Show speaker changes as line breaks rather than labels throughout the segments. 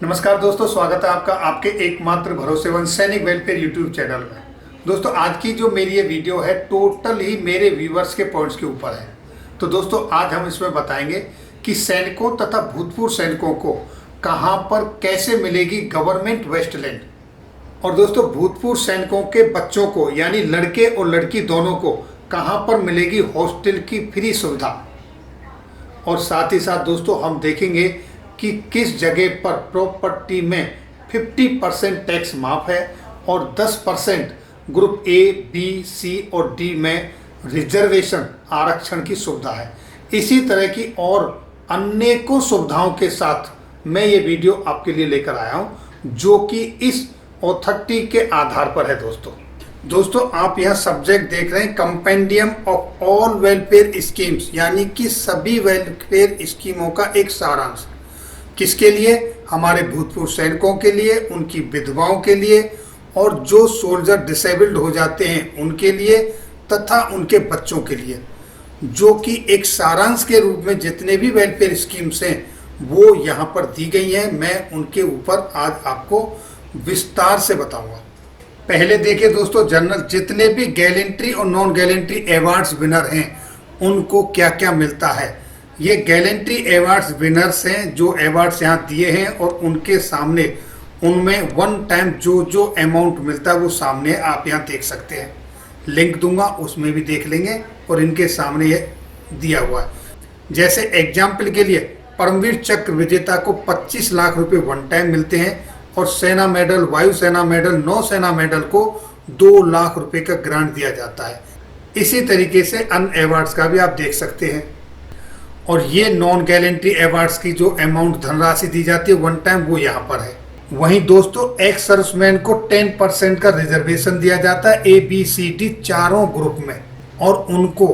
नमस्कार दोस्तों, स्वागत है आपका आपके एकमात्र भरोसेमंद सैनिक वेलफेयर यूट्यूब चैनल में। दोस्तों, आज की जो मेरी ये वीडियो है टोटल ही मेरे व्यूवर्स के पॉइंट्स के ऊपर है। तो दोस्तों, आज हम इसमें बताएंगे कि सैनिकों तथा भूतपूर्व सैनिकों को कहां पर कैसे मिलेगी गवर्नमेंट वेस्ट लैंड, और दोस्तों भूतपूर्व सैनिकों के बच्चों को यानी लड़के और लड़की दोनों को कहां पर मिलेगी हॉस्टल की फ्री सुविधा। और साथ ही साथ दोस्तों हम देखेंगे कि किस जगह पर प्रॉपर्टी में 50% टैक्स माफ है और 10% ग्रुप ए, बी, सी और डी में रिजर्वेशन आरक्षण की सुविधा है। इसी तरह की और अनेकों सुविधाओं के साथ मैं ये वीडियो आपके लिए लेकर आया हूँ, जो कि इस अथॉरिटी के आधार पर है। दोस्तों आप यह सब्जेक्ट देख रहे हैं compendium of all welfare schemes, यानी कि सभी वेलफेयर स्कीमों का एक सारांश। किसके लिए? हमारे भूतपूर्व सैनिकों के लिए, उनकी विधवाओं के लिए, और जो सोल्जर डिसेबल्ड हो जाते हैं उनके लिए, तथा उनके बच्चों के लिए, जो कि एक सारांश के रूप में जितने भी वेलफेयर स्कीम्स हैं वो यहाँ पर दी गई हैं। मैं उनके ऊपर आज आपको विस्तार से बताऊंगा। पहले देखिए दोस्तों, जनरल जितने भी गैलेंट्री और नॉन गैलेंट्री अवार्ड्स विनर हैं उनको क्या क्या मिलता है। ये गैलेंट्री अवार्ड्स विनर्स हैं जो अवार्ड्स यहाँ दिए हैं, और उनके सामने उनमें वन टाइम जो अमाउंट मिलता है वो सामने आप यहाँ देख सकते हैं। लिंक दूंगा, उसमें भी देख लेंगे, और इनके सामने ये दिया हुआ है। जैसे एग्जाम्पल के लिए परमवीर चक्र विजेता को 25 लाख रुपए वन टाइम मिलते हैं, और सेना मेडल, वायुसेना मेडल, नौसेना मेडल को 2 लाख रुपए का ग्रांट दिया जाता है। इसी तरीके से अन्य अवार्ड्स का भी आप देख सकते हैं। और ये नॉन गैलेंट्री अवार्ड्स की जो अमाउंट धनराशि दी जाती है वन टाइम, वो यहाँ पर है। वहीं दोस्तों एक्स सर्विसमैन को 10% का रिजर्वेशन दिया जाता है ए, बी, सी, डी चारों ग्रुप में, और उनको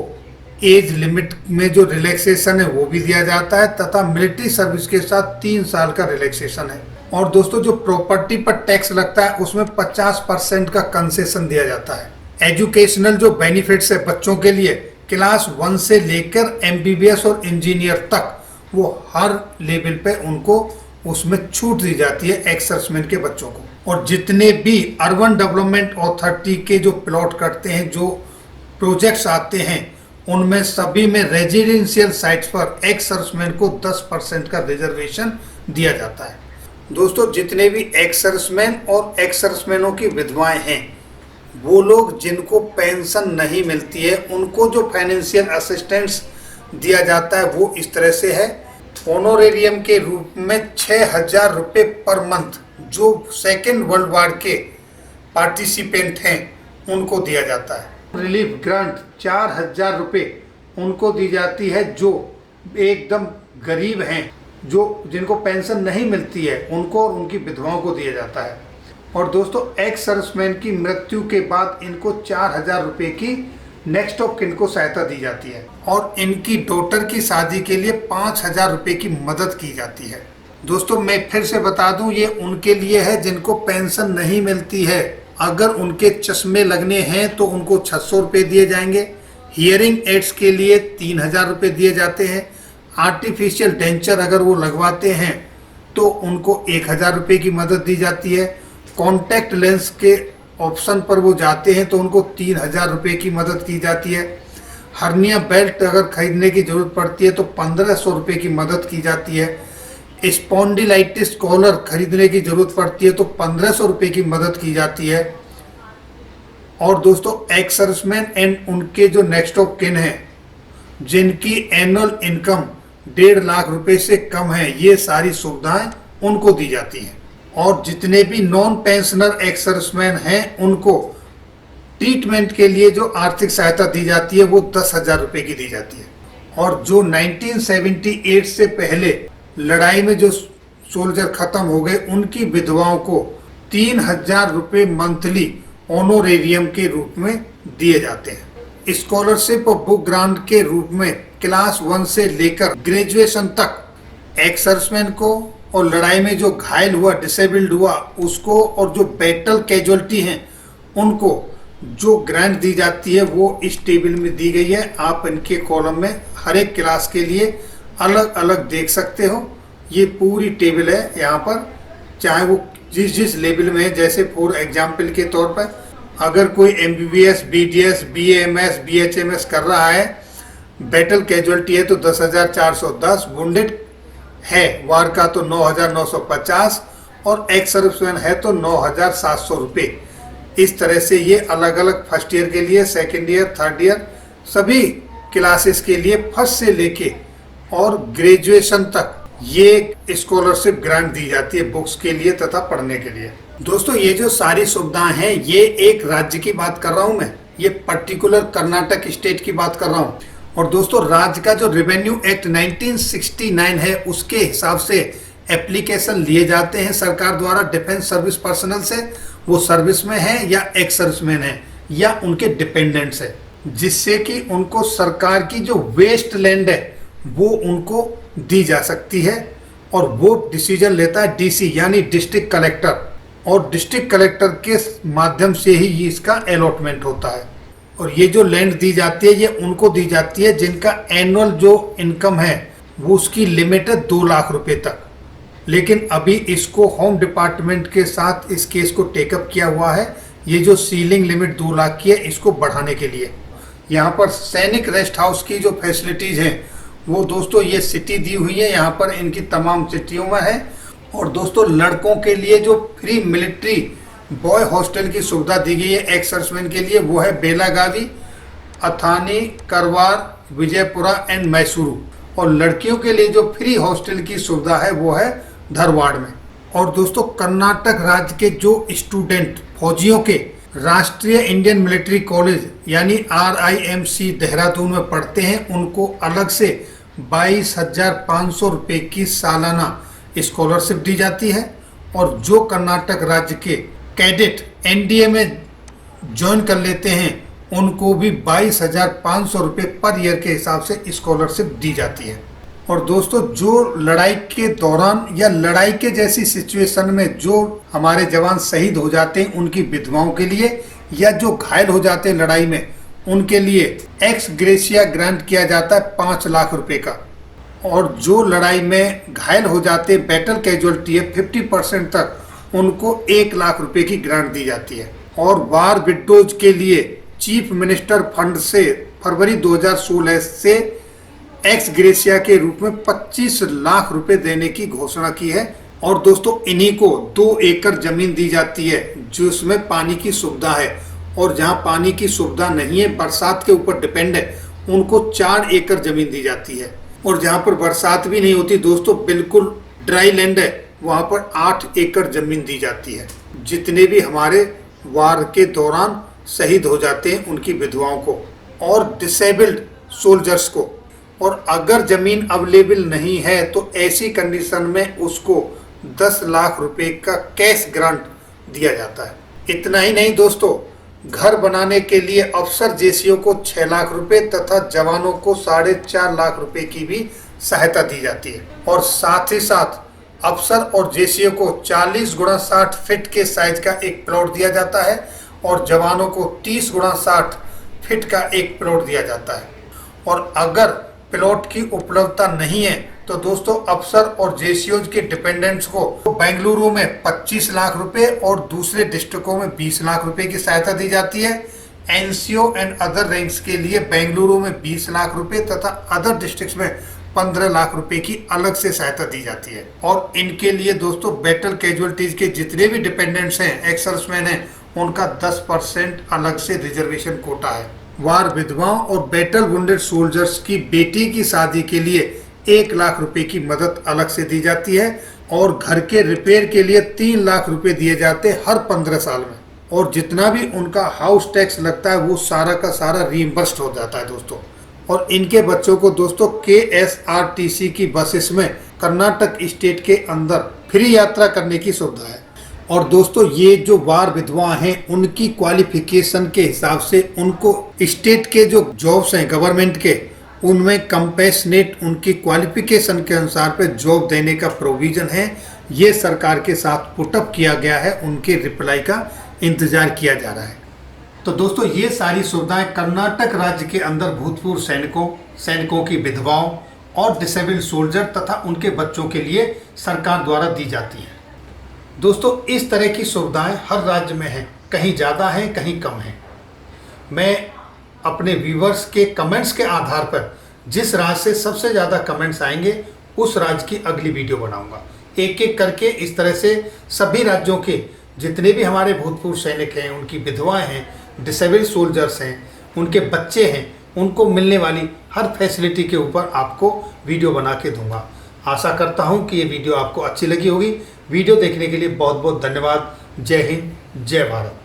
एज लिमिट में जो रिलैक्सेशन है वो भी दिया जाता है, तथा मिलिट्री सर्विस के साथ 3 साल का रिलैक्सेशन है। और दोस्तों जो प्रॉपर्टी पर टैक्स लगता है उसमें 50% का कंसेशन दिया जाता है। एजुकेशनल जो बेनिफिट्स है बच्चों के लिए, क्लास 1 से लेकर एमबीबीएस और इंजीनियर तक, वो हर लेवल पे उनको उसमें छूट दी जाती है एक्स सर्विसमैन के बच्चों को। और जितने भी अर्बन डेवलपमेंट अथॉरिटी के जो प्लॉट करते हैं, जो प्रोजेक्ट्स आते हैं, उनमें सभी में रेजिडेंशियल साइट्स पर एक्स सर्विसमैन को 10% का रिजर्वेशन दिया जाता है। दोस्तों जितने भी एक्स सर्विसमैन और एक्स सर्विसमैनों की विधवाएं हैं, वो लोग जिनको पेंशन नहीं मिलती है उनको जो फाइनेंशियल असिस्टेंस दिया जाता है वो इस तरह से है। ऑनोरेरियम के रूप में 6,000 रुपये पर मंथ जो सेकेंड वर्ल्ड वॉर के पार्टिसिपेंट हैं उनको दिया जाता है। रिलीफ ग्रांट 4,000 रुपये उनको दी जाती है जो एकदम गरीब हैं, जो जिनको पेंशन नहीं मिलती है उनको और उनकी विधवाओं को दिया जाता है। और दोस्तों एक्स सर्विसमैन की मृत्यु के बाद इनको 4,000 रुपये की नेक्स्ट ऑफ किन को सहायता दी जाती है, और इनकी डॉटर की शादी के लिए 5,000 रुपये की मदद की जाती है। दोस्तों मैं फिर से बता दूं, ये उनके लिए है जिनको पेंशन नहीं मिलती है। अगर उनके चश्मे लगने हैं तो उनको 600 रुपये दिए जाएंगे। हियरिंग एड्स के लिए 3,000 रुपये दिए जाते हैं। आर्टिफिशियल डेंचर अगर वो लगवाते हैं तो उनको 1,000 रुपये की मदद दी जाती है। कॉन्टैक्ट लेंस के ऑप्शन पर वो जाते हैं तो उनको 3,000 रुपये की मदद की जाती है। हर्निया बेल्ट अगर खरीदने की जरूरत पड़ती है तो 1,500 रुपये की मदद की जाती है। स्पॉन्डिलाइटिस कॉलर खरीदने की जरूरत पड़ती है तो 1,500 रुपये की मदद की जाती है। और दोस्तों एक्स सर्विसमैन एंड उनके जो नेक्स्ट ऑफ किन हैं जिनकी एनुअल इनकम 1.5 लाख रुपए से कम है, ये सारी सुविधाएं उनको दी जाती हैं। और जितने भी नॉन पेंशनर एक्स सर्विसमैन हैं उनको ट्रीटमेंट के लिए जो आर्थिक सहायता दी जाती है वो 10,000 रुपये की दी जाती है। और जो 1978 से पहले लड़ाई में जो सोल्जर खत्म हो गए उनकी विधवाओं को 3,000 रुपये मंथली ऑनोरेरियम के रूप में दिए जाते हैं। स्कॉलरशिप और बुक ग्रांट के रूप में क्लास 1 से लेकर ग्रेजुएशन तक एक्स सर्विसमैन को, और लड़ाई में जो घायल हुआ, डिसेबल्ड हुआ उसको, और जो बैटल कैजुअल्टी हैं उनको जो ग्रांट दी जाती है वो इस टेबल में दी गई है। आप इनके कॉलम में हर एक क्लास के लिए अलग अलग देख सकते हो। ये पूरी टेबल है यहाँ पर चाहे वो जिस जिस लेवल में है। जैसे फॉर एग्जाम्पल के तौर पर अगर कोई MBBS, BDS, BAMS, BHMS कर रहा है, बैटल कैजुअलिटी है तो 10,410, वुंडेड है वार का तो 9,950 और एक्स सर्विसमैन है तो 9,700 रुपये। इस तरह से ये अलग अलग फर्स्ट ईयर के लिए, सेकेंड ईयर, थर्ड ईयर सभी क्लासेस के लिए फर्स्ट से लेके और ग्रेजुएशन तक ये स्कॉलरशिप ग्रांट दी जाती है बुक्स के लिए तथा पढ़ने के लिए। दोस्तों ये जो सारी सुविधाएं हैं ये एक राज्य की बात कर रहा हूं मैं, ये पर्टिकुलर कर्नाटक स्टेट की बात कर रहा हूं। और दोस्तों राज्य का जो रेवेन्यू एक्ट 1969 है उसके हिसाब से एप्लीकेशन लिए जाते हैं सरकार द्वारा डिफेंस सर्विस पर्सनल से, वो सर्विस में है या एक्स सर्विसमैन है या उनके डिपेंडेंट्स है, जिससे कि उनको सरकार की जो वेस्ट लैंड है वो उनको दी जा सकती है। और वो डिसीजन लेता है DC यानी डिस्ट्रिक्ट कलेक्टर, और डिस्ट्रिक्ट कलेक्टर के माध्यम से ही इसका अलॉटमेंट होता है। और ये जो लैंड दी जाती है ये उनको दी जाती है जिनका एनुअल जो इनकम है वो उसकी लिमिट है 2 लाख रुपए तक। लेकिन अभी इसको होम डिपार्टमेंट के साथ इस केस को टेकअप किया हुआ है, ये जो सीलिंग लिमिट 2 लाख की है इसको बढ़ाने के लिए। यहाँ पर सैनिक रेस्ट हाउस की जो फैसिलिटीज हैं वो दोस्तों ये सिटी दी हुई है, यहाँ पर इनकी तमाम सिटियों में है। और दोस्तों लड़कों के लिए जो फ्री मिलिट्री बॉय हॉस्टल की सुविधा दी गई है एक्स सर्विसमैन के लिए, वो है बेलागावी, अथानी, करवार, विजयपुरा एंड मैसूरू। और लड़कियों के लिए जो फ्री हॉस्टल की सुविधा है वो है धारवाड़ में। और दोस्तों कर्नाटक राज्य के जो स्टूडेंट फौजियों के राष्ट्रीय इंडियन मिलिट्री कॉलेज यानी RIMC देहरादून में पढ़ते हैं उनको अलग से 22,500 रुपये की सालाना स्कॉलरशिप दी जाती है। और जो कर्नाटक राज्य के कैडेट NDA में ज्वाइन कर लेते हैं उनको भी 22,500 रुपये पर ईयर के हिसाब से स्कॉलरशिप दी जाती है। और दोस्तों जो लड़ाई के दौरान या लड़ाई के जैसी सिचुएशन में जो हमारे जवान शहीद हो जाते हैं उनकी विधवाओं के लिए या जो घायल हो जाते हैं लड़ाई में उनके लिए एक्स ग्रेशिया ग्रांट किया जाता है 5 लाख रुपए का। और जो लड़ाई में घायल हो जाते हैं बैटल कैजुअलिटी है 50% तक उनको 1 लाख रुपए की ग्रांट दी जाती है। और वार विडोज के लिए चीफ मिनिस्टर फंड से फरवरी 2016 से एक्स ग्रेशिया के रूप में 25 लाख रुपए देने की घोषणा की है। और दोस्तों इन्हीं को 2 एकड़ जमीन दी जाती है जिसमें पानी की सुविधा है, और जहां पानी की सुविधा नहीं है बरसात के ऊपर डिपेंड है उनको 4 एकड़ जमीन दी जाती है। और जहां पर बरसात भी नहीं होती दोस्तों बिल्कुल ड्राई लैंड है वहां पर 8 एकड़ जमीन दी जाती है। जितने भी हमारे वार के दौरान शहीद हो जाते हैं उनकी विधवाओं को और डिसेबल्ड सोल्जर्स को। और अगर जमीन अवेलेबल नहीं है तो ऐसी कंडीशन में उसको 10 लाख रुपए का कैश ग्रांट दिया जाता है। इतना ही नहीं दोस्तों, घर बनाने के लिए अफसर जेसीओ को 6 लाख रुपए तथा जवानों को 4.5 लाख रुपए की भी सहायता दी जाती है। और साथ ही साथ अफसर और जेसीओ को 40 × 60 फीट के साइज का एक प्लॉट दिया जाता है और जवानों को 30 × 60 फीट का एक प्लॉट दिया जाता है। और अगर प्लॉट की उपलब्धता नहीं है तो दोस्तों अफसर और जेसीओज के डिपेंडेंट्स को बेंगलुरु में 25 लाख रुपए और दूसरे डिस्ट्रिक्टों में 20 लाख रुपए की सहायता दी जाती है। NCO एंड अदर रैंक्स के लिए बेंगलुरु में 20 लाख रुपए तथा अदर डिस्ट्रिक्ट्स में 15 लाख रुपए की अलग से सहायता दी जाती है। और इनके लिए दोस्तों बैटल कैजुअलिटीज के जितने भी डिपेंडेंट्स हैं एक्स सर्विसमैन हैं उनका 10% अलग से रिजर्वेशन कोटा है। वार विधवाओं और बैटल वुंडेड सोल्जर्स की बेटी की शादी के लिए 1 लाख रुपए की मदद अलग से दी जाती है। और घर के रिपेयर के लिए 3 लाख रुपए दिए जाते हैं हर 15 साल में। और जितना भी उनका हाउस टैक्स लगता है वो सारा का सारा रीइंबर्स्ड हो जाता है दोस्तों। और इनके बच्चों को दोस्तों KSRTC की बसेस में कर्नाटक स्टेट के अंदर फ्री यात्रा करने की सुविधा है। और दोस्तों ये जो वार विधवा हैं उनकी क्वालिफिकेशन के हिसाब से उनको स्टेट के जो जॉब्स हैं गवर्नमेंट के उनमें कंपेशनेट उनकी क्वालिफिकेशन के अनुसार पे जॉब देने का प्रोविजन है। ये सरकार के साथ पुटअप किया गया है, उनके रिप्लाई का इंतजार किया जा रहा है। तो दोस्तों ये सारी सुविधाएं कर्नाटक राज्य के अंदर भूतपूर्व सैनिकों की विधवाओं और डिसेबल्ड सोल्जर तथा उनके बच्चों के लिए सरकार द्वारा दी जाती है। दोस्तों इस तरह की सुविधाएं हर राज्य में हैं, कहीं ज़्यादा हैं कहीं कम हैं। मैं अपने व्यूवर्स के कमेंट्स के आधार पर जिस राज्य से सबसे ज़्यादा कमेंट्स आएंगे उस राज्य की अगली वीडियो बनाऊंगा। एक एक करके इस तरह से सभी राज्यों के जितने भी हमारे भूतपूर्व सैनिक हैं, उनकी विधवाएं हैं, डिसेबल्ड सोल्जर्स हैं, उनके बच्चे हैं, उनको मिलने वाली हर फैसिलिटी के ऊपर आपको वीडियो बना के दूंगा। आशा करता हूं कि ये वीडियो आपको अच्छी लगी होगी। वीडियो देखने के लिए बहुत बहुत धन्यवाद। जय हिंद, जय भारत।